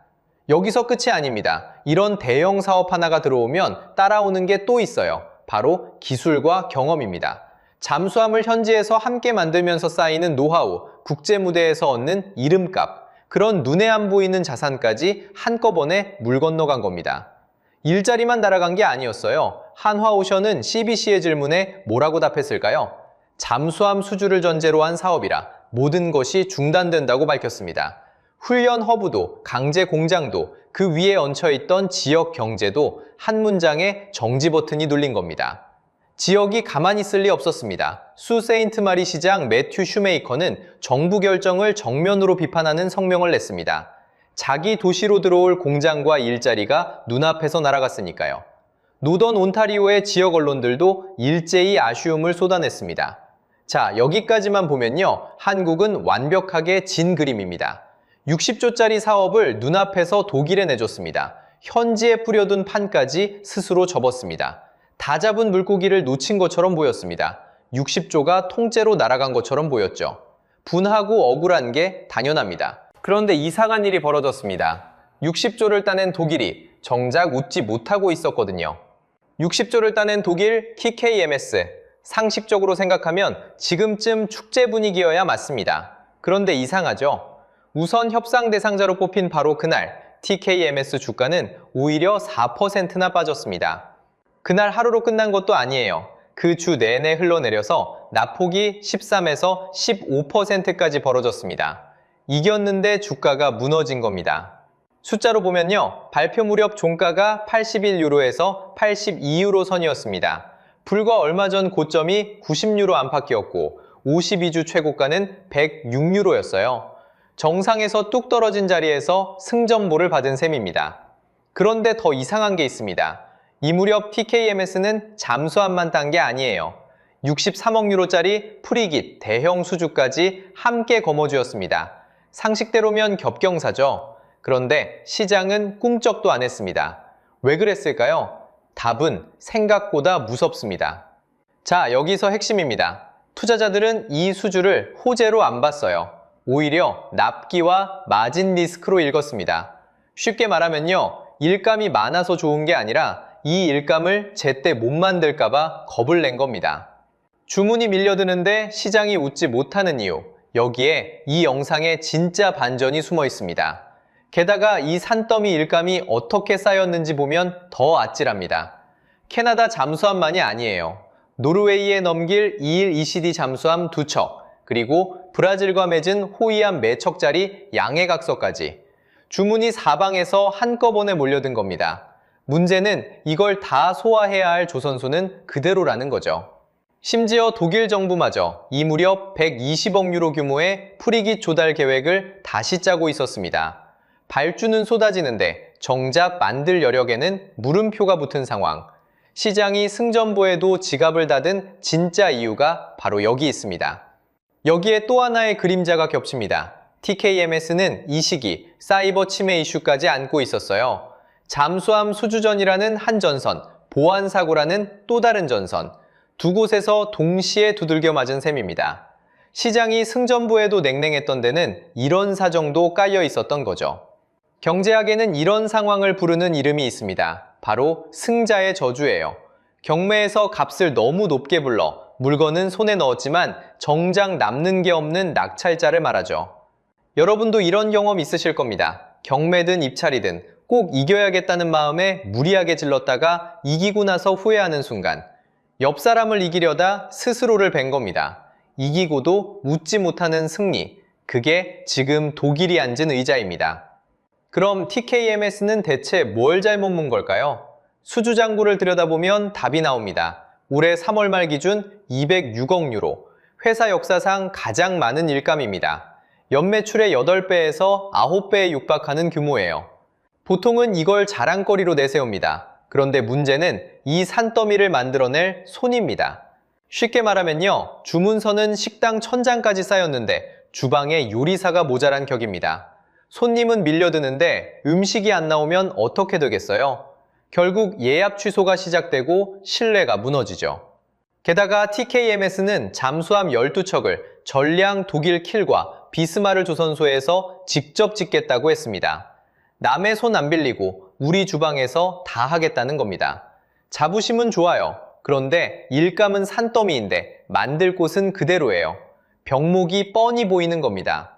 여기서 끝이 아닙니다. 이런 대형 사업 하나가 들어오면 따라오는 게 또 있어요. 바로 기술과 경험입니다. 잠수함을 현지에서 함께 만들면서 쌓이는 노하우, 국제 무대에서 얻는 이름값, 그런 눈에 안 보이는 자산까지 한꺼번에 물 건너간 겁니다. 일자리만 날아간 게 아니었어요. 한화오션은 CBC의 질문에 뭐라고 답했을까요? 잠수함 수주를 전제로 한 사업이라 모든 것이 중단된다고 밝혔습니다. 훈련 허브도 강제 공장도 그 위에 얹혀있던 지역 경제도 한 문장에 정지 버튼이 눌린 겁니다. 지역이 가만히 있을 리 없었습니다. 수세인트 마리 시장 매튜 슈메이커는 정부 결정을 정면으로 비판하는 성명을 냈습니다. 자기 도시로 들어올 공장과 일자리가 눈앞에서 날아갔으니까요. 노던 온타리오의 지역 언론들도 일제히 아쉬움을 쏟아냈습니다. 자, 여기까지만 보면요, 한국은 완벽하게 진 그림입니다. 60조짜리 사업을 눈앞에서 독일에 내줬습니다. 현지에 뿌려둔 판까지 스스로 접었습니다. 다 잡은 물고기를 놓친 것처럼 보였습니다. 60조가 통째로 날아간 것처럼 보였죠. 분하고 억울한 게 당연합니다. 그런데 이상한 일이 벌어졌습니다. 60조를 따낸 독일이 정작 웃지 못하고 있었거든요. 60조를 따낸 독일 TKMS. 상식적으로 생각하면 지금쯤 축제 분위기여야 맞습니다. 그런데 이상하죠? 우선 협상 대상자로 뽑힌 바로 그날 TKMS 주가는 오히려 4%나 빠졌습니다. 그날 하루로 끝난 것도 아니에요. 그 주 내내 흘러내려서 낙폭이 13에서 15%까지 벌어졌습니다. 이겼는데 주가가 무너진 겁니다. 숫자로 보면요, 발표 무렵 종가가 81유로에서 82유로 선이었습니다. 불과 얼마 전 고점이 90유로 안팎이었고 52주 최고가는 106유로였어요. 정상에서 뚝 떨어진 자리에서 승전보를 받은 셈입니다. 그런데 더 이상한 게 있습니다. 이 무렵 TKMS는 잠수함만 딴 게 아니에요. 63억 유로짜리 프리깃 대형 수주까지 함께 거머쥐었습니다. 상식대로면 겹경사죠. 그런데 시장은 꿈쩍도 안 했습니다. 왜 그랬을까요? 답은 생각보다 무섭습니다. 자, 여기서 핵심입니다. 투자자들은 이 수주를 호재로 안 봤어요. 오히려 납기와 마진 리스크로 읽었습니다. 쉽게 말하면요, 일감이 많아서 좋은 게 아니라 이 일감을 제때 못 만들까봐 겁을 낸 겁니다. 주문이 밀려드는데 시장이 웃지 못하는 이유, 여기에 이 영상에 진짜 반전이 숨어 있습니다. 게다가 이 산더미 일감이 어떻게 쌓였는지 보면 더 아찔합니다. 캐나다 잠수함만이 아니에요. 노르웨이에 넘길 2일 ECD 잠수함 2척, 그리고 브라질과 맺은 호위함 4척짜리 양해각서까지. 주문이 사방에서 한꺼번에 몰려든 겁니다. 문제는 이걸 다 소화해야 할 조선소는 그대로라는 거죠. 심지어 독일 정부마저 이 무렵 120억 유로 규모의 프리깃 조달 계획을 다시 짜고 있었습니다. 발주는 쏟아지는데 정작 만들 여력에는 물음표가 붙은 상황. 시장이 승전보에도 지갑을 닫은 진짜 이유가 바로 여기 있습니다. 여기에 또 하나의 그림자가 겹칩니다. TKMS는 이 시기 사이버 침해 이슈까지 안고 있었어요. 잠수함 수주전이라는 한 전선, 보안사고라는 또 다른 전선, 두 곳에서 동시에 두들겨 맞은 셈입니다. 시장이 승전보에도 냉랭했던 데는 이런 사정도 깔려 있었던 거죠. 경제학에는 이런 상황을 부르는 이름이 있습니다. 바로 승자의 저주예요. 경매에서 값을 너무 높게 불러 물건은 손에 넣었지만 정작 남는 게 없는 낙찰자를 말하죠. 여러분도 이런 경험 있으실 겁니다. 경매든 입찰이든 꼭 이겨야겠다는 마음에 무리하게 질렀다가 이기고 나서 후회하는 순간, 옆 사람을 이기려다 스스로를 벤 겁니다. 이기고도 웃지 못하는 승리, 그게 지금 독일이 앉은 의자입니다. 그럼 TKMS는 대체 뭘 잘못 문 걸까요? 수주장부를 들여다보면 답이 나옵니다. 올해 3월 말 기준 206억 유로, 회사 역사상 가장 많은 일감입니다. 연매출의 8배에서 9배에 육박하는 규모예요. 보통은 이걸 자랑거리로 내세웁니다. 그런데 문제는 이 산더미를 만들어낼 손입니다. 쉽게 말하면요, 주문서는 식당 천장까지 쌓였는데 주방에 요리사가 모자란 격입니다. 손님은 밀려드는데 음식이 안 나오면 어떻게 되겠어요? 결국 예약 취소가 시작되고 신뢰가 무너지죠. 게다가 TKMS는 잠수함 12척을 전량 독일 킬과 비스마르 조선소에서 직접 짓겠다고 했습니다. 남의 손 안 빌리고 우리 주방에서 다 하겠다는 겁니다. 자부심은 좋아요. 그런데 일감은 산더미인데 만들 곳은 그대로예요. 병목이 뻔히 보이는 겁니다.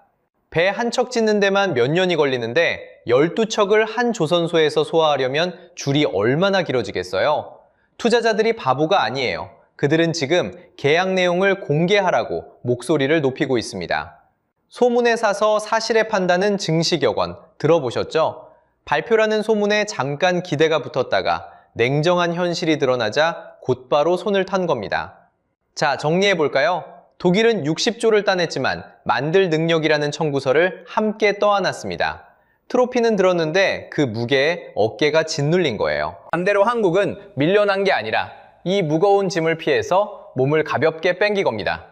배 한 척 짓는 데만 몇 년이 걸리는데 12척을 한 조선소에서 소화하려면 줄이 얼마나 길어지겠어요? 투자자들이 바보가 아니에요. 그들은 지금 계약 내용을 공개하라고 목소리를 높이고 있습니다. 소문에 사서 사실의 판단은 증시격언 들어보셨죠? 발표라는 소문에 잠깐 기대가 붙었다가 냉정한 현실이 드러나자 곧바로 손을 탄 겁니다. 자, 정리해볼까요? 독일은 60조를 따냈지만 만들 능력이라는 청구서를 함께 떠안았습니다. 트로피는 들었는데 그 무게에 어깨가 짓눌린 거예요. 반대로 한국은 밀려난 게 아니라 이 무거운 짐을 피해서 몸을 가볍게 뺑기 겁니다.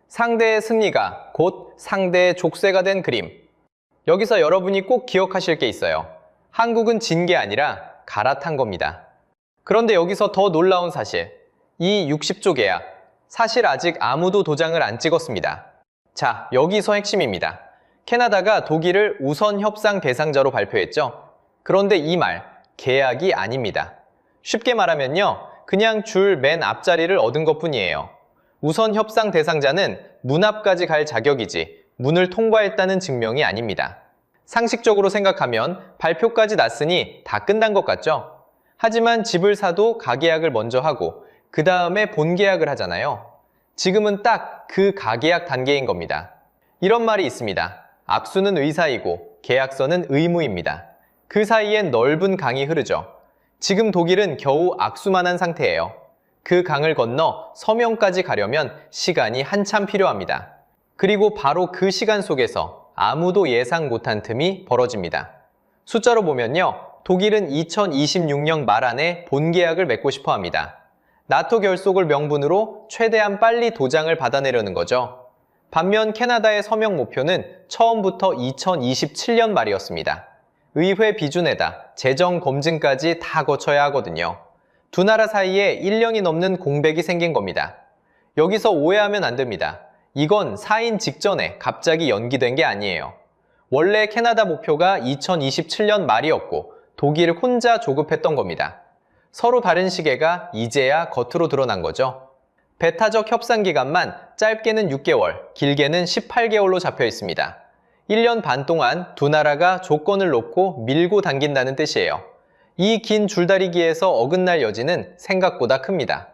상대의 승리가 곧 상대의 족쇄가 된 그림. 여기서 여러분이 꼭 기억하실 게 있어요. 한국은 진 게 아니라 갈아탄 겁니다. 그런데 여기서 더 놀라운 사실, 이 60조 계약, 사실 아직 아무도 도장을 안 찍었습니다. 자, 여기서 핵심입니다. 캐나다가 독일을 우선 협상 대상자로 발표했죠. 그런데 이 말, 계약이 아닙니다. 쉽게 말하면요, 그냥 줄 맨 앞자리를 얻은 것뿐이에요. 우선 협상 대상자는 문 앞까지 갈 자격이지 문을 통과했다는 증명이 아닙니다. 상식적으로 생각하면 발표까지 났으니 다 끝난 것 같죠? 하지만 집을 사도 가계약을 먼저 하고 그 다음에 본계약을 하잖아요. 지금은 딱 그 가계약 단계인 겁니다. 이런 말이 있습니다. 악수는 의사이고 계약서는 의무입니다. 그 사이엔 넓은 강이 흐르죠. 지금 독일은 겨우 악수만 한 상태예요. 그 강을 건너 서명까지 가려면 시간이 한참 필요합니다. 그리고 바로 그 시간 속에서 아무도 예상 못한 틈이 벌어집니다. 숫자로 보면요, 독일은 2026년 말 안에 본계약을 맺고 싶어 합니다. 나토 결속을 명분으로 최대한 빨리 도장을 받아내려는 거죠. 반면 캐나다의 서명 목표는 처음부터 2027년 말이었습니다. 의회 비준에다 재정 검증까지 다 거쳐야 하거든요. 두 나라 사이에 1년이 넘는 공백이 생긴 겁니다. 여기서 오해하면 안 됩니다. 이건 사인 직전에 갑자기 연기된 게 아니에요. 원래 캐나다 목표가 2027년 말이었고 독일 혼자 조급했던 겁니다. 서로 다른 시계가 이제야 겉으로 드러난 거죠. 배타적 협상 기간만 짧게는 6개월, 길게는 18개월로 잡혀 있습니다. 1년 반 동안 두 나라가 조건을 놓고 밀고 당긴다는 뜻이에요. 이 긴 줄다리기에서 어긋날 여지는 생각보다 큽니다.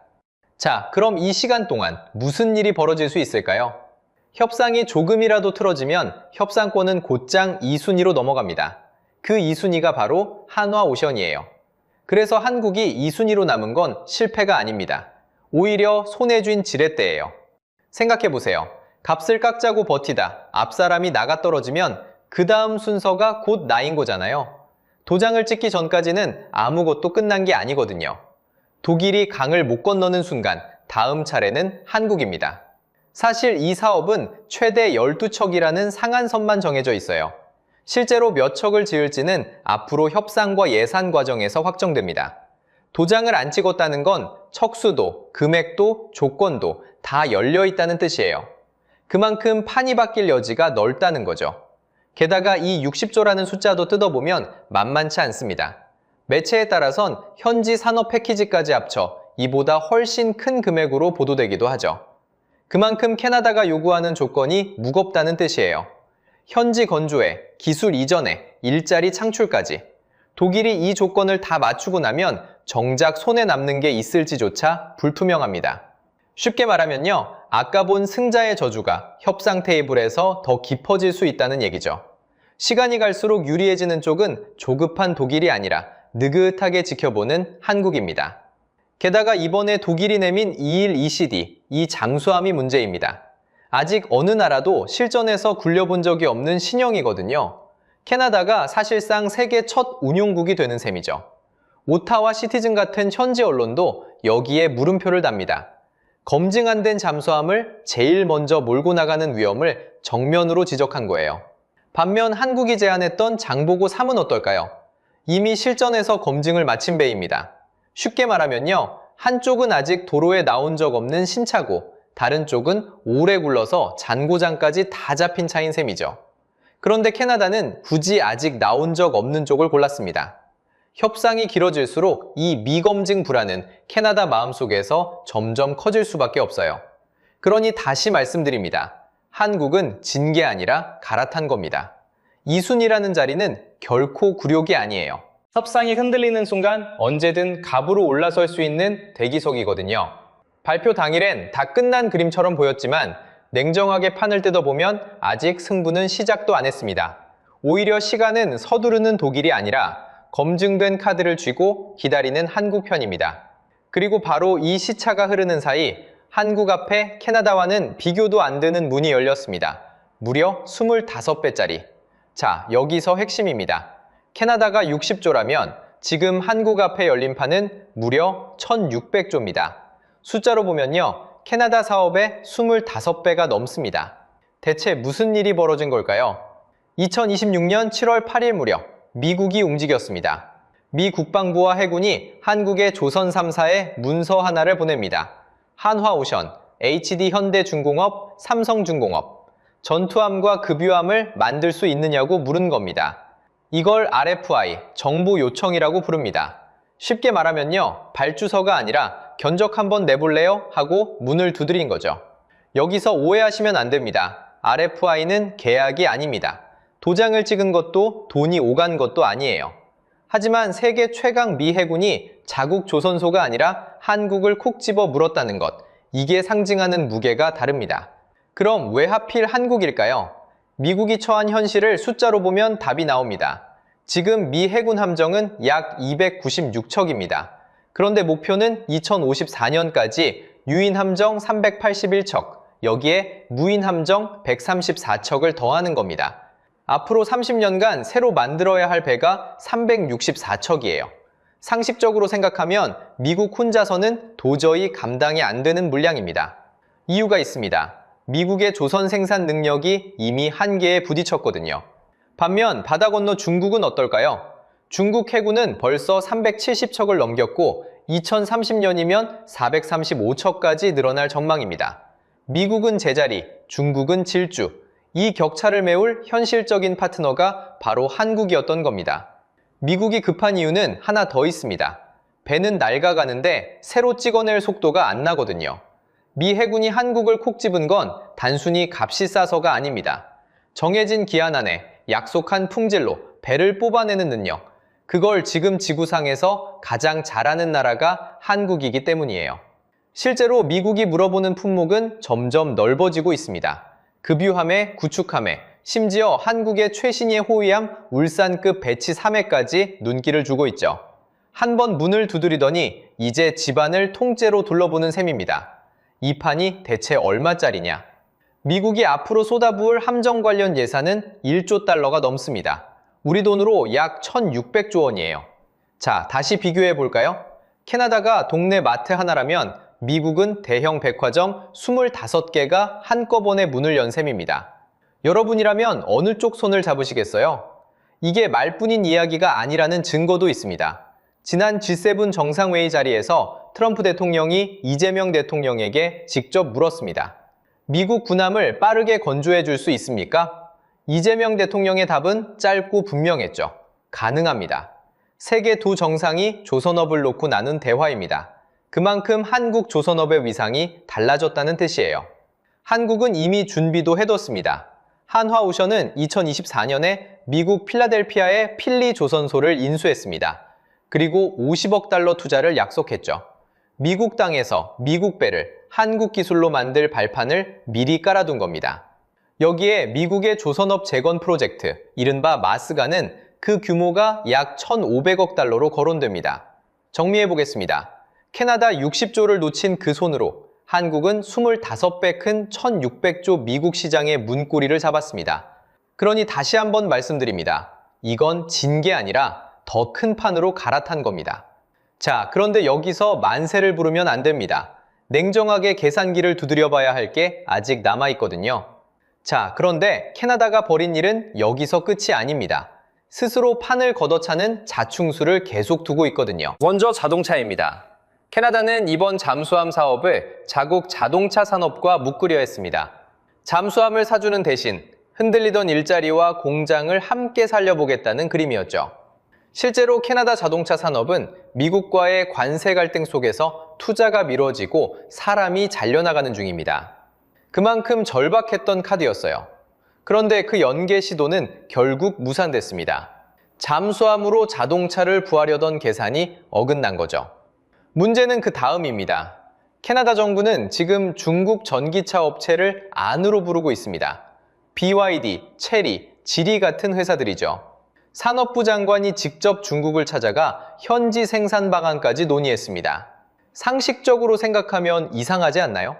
자, 그럼 이 시간 동안 무슨 일이 벌어질 수 있을까요? 협상이 조금이라도 틀어지면 협상권은 곧장 2순위로 넘어갑니다. 그 2순위가 바로 한화오션이에요. 그래서 한국이 2순위로 남은 건 실패가 아닙니다. 오히려 손에 쥔 지렛대예요. 생각해보세요. 값을 깎자고 버티다 앞사람이 나가 떨어지면 그 다음 순서가 곧 나인 거잖아요. 도장을 찍기 전까지는 아무것도 끝난 게 아니거든요. 독일이 강을 못 건너는 순간 다음 차례는 한국입니다. 사실 이 사업은 최대 12척이라는 상한선만 정해져 있어요. 실제로 몇 척을 지을지는 앞으로 협상과 예산 과정에서 확정됩니다. 도장을 안 찍었다는 건 척수도, 금액도, 조건도 다 열려 있다는 뜻이에요. 그만큼 판이 바뀔 여지가 넓다는 거죠. 게다가 이 60조라는 숫자도 뜯어보면 만만치 않습니다. 매체에 따라선 현지 산업 패키지까지 합쳐 이보다 훨씬 큰 금액으로 보도되기도 하죠. 그만큼 캐나다가 요구하는 조건이 무겁다는 뜻이에요. 현지 건조에, 기술 이전에, 일자리 창출까지. 독일이 이 조건을 다 맞추고 나면 정작 손에 남는 게 있을지조차 불투명합니다. 쉽게 말하면요, 아까 본 승자의 저주가 협상 테이블에서 더 깊어질 수 있다는 얘기죠. 시간이 갈수록 유리해지는 쪽은 조급한 독일이 아니라 느긋하게 지켜보는 한국입니다. 게다가 이번에 독일이 내민 2일 ECD, 이 장수함이 문제입니다. 아직 어느 나라도 실전에서 굴려본 적이 없는 신형이거든요. 캐나다가 사실상 세계 첫 운용국이 되는 셈이죠. 오타와 시티즌 같은 현지 언론도 여기에 물음표를 답니다. 검증 안 된 잠수함을 제일 먼저 몰고 나가는 위험을 정면으로 지적한 거예요. 반면 한국이 제안했던 장보고 3은 어떨까요? 이미 실전에서 검증을 마친 배입니다. 쉽게 말하면요, 한쪽은 아직 도로에 나온 적 없는 신차고 다른 쪽은 오래 굴러서 잔고장까지 다 잡힌 차인 셈이죠. 그런데 캐나다는 굳이 아직 나온 적 없는 쪽을 골랐습니다. 협상이 길어질수록 이 미검증 불안은 캐나다 마음속에서 점점 커질 수밖에 없어요. 그러니 다시 말씀드립니다. 한국은 진 게 아니라 갈아탄 겁니다. 2순위라는 자리는 결코 굴욕이 아니에요. 협상이 흔들리는 순간 언제든 갑으로 올라설 수 있는 대기석이거든요. 발표 당일엔 다 끝난 그림처럼 보였지만 냉정하게 판을 뜯어보면 아직 승부는 시작도 안 했습니다. 오히려 시간은 서두르는 독일이 아니라 검증된 카드를 쥐고 기다리는 한국 편입니다. 그리고 바로 이 시차가 흐르는 사이 한국 앞에 캐나다와는 비교도 안 되는 문이 열렸습니다. 무려 25배짜리. 자, 여기서 핵심입니다. 캐나다가 60조라면 지금 한국 앞에 열린 판은 무려 1600조입니다. 숫자로 보면요, 캐나다 사업의 25배가 넘습니다. 대체 무슨 일이 벌어진 걸까요? 2026년 7월 8일 무렵 미국이 움직였습니다. 미 국방부와 해군이 한국의 조선 3사에 문서 하나를 보냅니다. 한화오션, HD현대중공업, 삼성중공업, 전투함과 급유함을 만들 수 있느냐고 물은 겁니다. 이걸 RFI, 정보 요청이라고 부릅니다. 쉽게 말하면요, 발주서가 아니라 견적 한번 내볼래요? 하고 문을 두드린 거죠. 여기서 오해하시면 안 됩니다. RFI는 계약이 아닙니다. 도장을 찍은 것도 돈이 오간 것도 아니에요. 하지만 세계 최강 미 해군이 자국 조선소가 아니라 한국을 콕 집어 물었다는 것, 이게 상징하는 무게가 다릅니다. 그럼 왜 하필 한국일까요? 미국이 처한 현실을 숫자로 보면 답이 나옵니다. 지금 미 해군 함정은 약 296척입니다. 그런데 목표는 2054년까지 유인 함정 381척, 여기에 무인 함정 134척을 더하는 겁니다. 앞으로 30년간 새로 만들어야 할 배가 364척이에요. 상식적으로 생각하면 미국 혼자서는 도저히 감당이 안 되는 물량입니다. 이유가 있습니다. 미국의 조선 생산 능력이 이미 한계에 부딪혔거든요. 반면 바다 건너 중국은 어떨까요? 중국 해군은 벌써 370척을 넘겼고 2030년이면 435척까지 늘어날 전망입니다. 미국은 제자리, 중국은 질주. 이 격차를 메울 현실적인 파트너가 바로 한국이었던 겁니다. 미국이 급한 이유는 하나 더 있습니다. 배는 낡아가는데 새로 찍어낼 속도가 안 나거든요. 미 해군이 한국을 콕 집은 건 단순히 값이 싸서가 아닙니다. 정해진 기한 안에 약속한 품질로 배를 뽑아내는 능력, 그걸 지금 지구상에서 가장 잘하는 나라가 한국이기 때문이에요. 실제로 미국이 물어보는 품목은 점점 넓어지고 있습니다. 급유함에 구축함에 심지어 한국의 최신의 호위함 울산급 배치 3회까지 눈길을 주고 있죠. 한번 문을 두드리더니 이제 집안을 통째로 둘러보는 셈입니다. 이 판이 대체 얼마짜리냐? 미국이 앞으로 쏟아부을 함정 관련 예산은 1조 달러가 넘습니다. 우리 돈으로 약 1,600조 원이에요. 자, 다시 비교해 볼까요? 캐나다가 동네 마트 하나라면 미국은 대형 백화점 25개가 한꺼번에 문을 연 셈입니다. 여러분이라면 어느 쪽 손을 잡으시겠어요? 이게 말뿐인 이야기가 아니라는 증거도 있습니다. 지난 G7 정상회의 자리에서 트럼프 대통령이 이재명 대통령에게 직접 물었습니다. 미국 군함을 빠르게 건조해 줄 수 있습니까? 이재명 대통령의 답은 짧고 분명했죠. 가능합니다. 세계 두 정상이 조선업을 놓고 나눈 대화입니다. 그만큼 한국 조선업의 위상이 달라졌다는 뜻이에요. 한국은 이미 준비도 해뒀습니다. 한화오션은 2024년에 미국 필라델피아의 필리 조선소를 인수했습니다. 그리고 50억 달러 투자를 약속했죠. 미국 땅에서 미국 배를 한국 기술로 만들 발판을 미리 깔아둔 겁니다. 여기에 미국의 조선업 재건 프로젝트, 이른바 마스가는 그 규모가 약 1,500억 달러로 거론됩니다. 정리해보겠습니다. 캐나다 60조를 놓친 그 손으로 한국은 25배 큰 1,600조 미국 시장의 문고리를 잡았습니다. 그러니 다시 한번 말씀드립니다. 이건 진 게 아니라 더 큰 판으로 갈아탄 겁니다. 자, 그런데 여기서 만세를 부르면 안 됩니다. 냉정하게 계산기를 두드려봐야 할 게 아직 남아있거든요. 자, 그런데 캐나다가 벌인 일은 여기서 끝이 아닙니다. 스스로 판을 걷어차는 자충수를 계속 두고 있거든요. 먼저 자동차입니다. 캐나다는 이번 잠수함 사업을 자국 자동차 산업과 묶으려 했습니다. 잠수함을 사주는 대신 흔들리던 일자리와 공장을 함께 살려보겠다는 그림이었죠. 실제로 캐나다 자동차 산업은 미국과의 관세 갈등 속에서 투자가 미뤄지고 사람이 잘려나가는 중입니다. 그만큼 절박했던 카드였어요. 그런데 그 연계 시도는 결국 무산됐습니다. 잠수함으로 자동차를 부하려던 계산이 어긋난 거죠. 문제는 그 다음입니다. 캐나다 정부는 지금 중국 전기차 업체를 안으로 부르고 있습니다. BYD, 체리, 지리 같은 회사들이죠. 산업부 장관이 직접 중국을 찾아가 현지 생산 방안까지 논의했습니다. 상식적으로 생각하면 이상하지 않나요?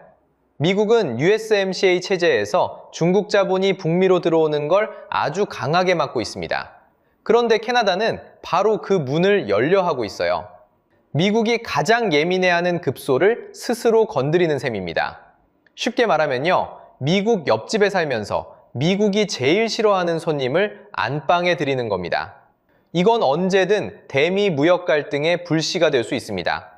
미국은 USMCA 체제에서 중국 자본이 북미로 들어오는 걸 아주 강하게 막고 있습니다. 그런데 캐나다는 바로 그 문을 열려 하고 있어요. 미국이 가장 예민해하는 급소를 스스로 건드리는 셈입니다. 쉽게 말하면요, 미국 옆집에 살면서 미국이 제일 싫어하는 손님을 안방에 들이는 겁니다. 이건 언제든 대미 무역 갈등의 불씨가 될 수 있습니다.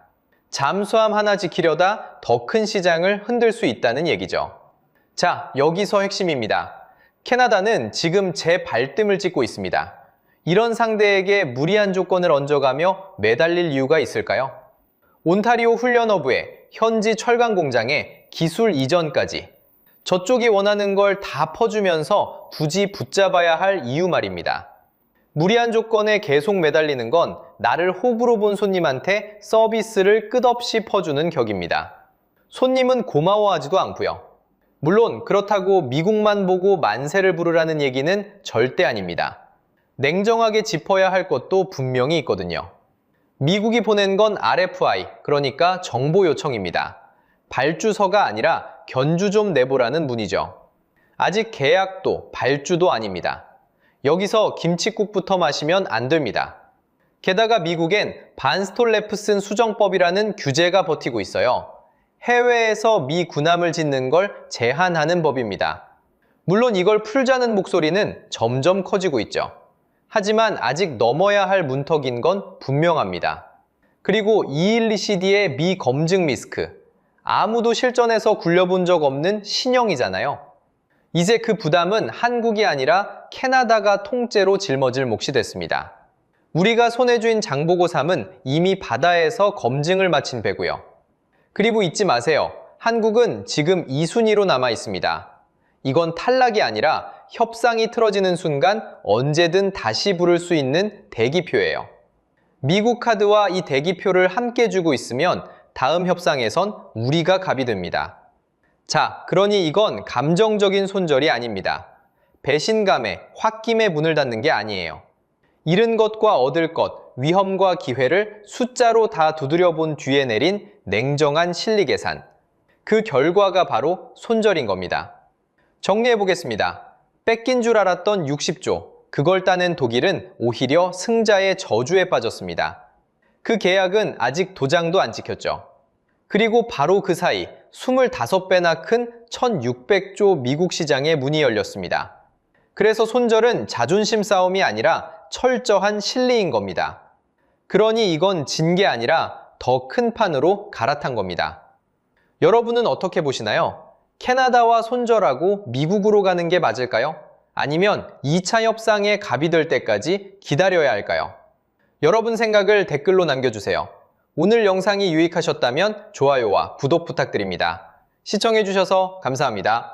잠수함 하나 지키려다 더 큰 시장을 흔들 수 있다는 얘기죠. 자, 여기서 핵심입니다. 캐나다는 지금 재발등을 찍고 있습니다. 이런 상대에게 무리한 조건을 얹어가며 매달릴 이유가 있을까요? 온타리오 훈련허브에 현지 철강 공장에 기술 이전까지 저쪽이 원하는 걸 다 퍼주면서 굳이 붙잡아야 할 이유 말입니다. 무리한 조건에 계속 매달리는 건 나를 호구로 본 손님한테 서비스를 끝없이 퍼주는 격입니다. 손님은 고마워하지도 않고요. 물론 그렇다고 미국만 보고 만세를 부르라는 얘기는 절대 아닙니다. 냉정하게 짚어야 할 것도 분명히 있거든요. 미국이 보낸 건 RFI, 그러니까 정보 요청입니다. 발주서가 아니라 견주 좀 내보라는 문이죠. 아직 계약도 발주도 아닙니다. 여기서 김칫국부터 마시면 안 됩니다. 게다가 미국엔 반스톨레프슨 수정법이라는 규제가 버티고 있어요. 해외에서 미 군함을 짓는 걸 제한하는 법입니다. 물론 이걸 풀자는 목소리는 점점 커지고 있죠. 하지만 아직 넘어야 할 문턱인 건 분명합니다. 그리고 212CD의 미검증 리스크. 아무도 실전에서 굴려본 적 없는 신형이잖아요. 이제 그 부담은 한국이 아니라 캐나다가 통째로 짊어질 몫이 됐습니다. 우리가 손에 쥔 장보고 3은 이미 바다에서 검증을 마친 배고요. 그리고 잊지 마세요. 한국은 지금 2순위로 남아 있습니다. 이건 탈락이 아니라 협상이 틀어지는 순간 언제든 다시 부를 수 있는 대기표예요. 미국 카드와 이 대기표를 함께 주고 있으면 다음 협상에선 우리가 갑이 됩니다. 자, 그러니 이건 감정적인 손절이 아닙니다. 배신감에 홧김에 문을 닫는 게 아니에요. 잃은 것과 얻을 것, 위험과 기회를 숫자로 다 두드려 본 뒤에 내린 냉정한 실리 계산. 그 결과가 바로 손절인 겁니다. 정리해 보겠습니다. 뺏긴 줄 알았던 60조, 그걸 따낸 독일은 오히려 승자의 저주에 빠졌습니다. 그 계약은 아직 도장도 안 찍혔죠. 그리고 바로 그 사이 25배나 큰 1600조 미국 시장의 문이 열렸습니다. 그래서 손절은 자존심 싸움이 아니라 철저한 실리인 겁니다. 그러니 이건 진 게 아니라 더 큰 판으로 갈아탄 겁니다. 여러분은 어떻게 보시나요? 캐나다와 손절하고 미국으로 가는 게 맞을까요? 아니면 2차 협상에 갑이 될 때까지 기다려야 할까요? 여러분 생각을 댓글로 남겨주세요. 오늘 영상이 유익하셨다면 좋아요와 구독 부탁드립니다. 시청해주셔서 감사합니다.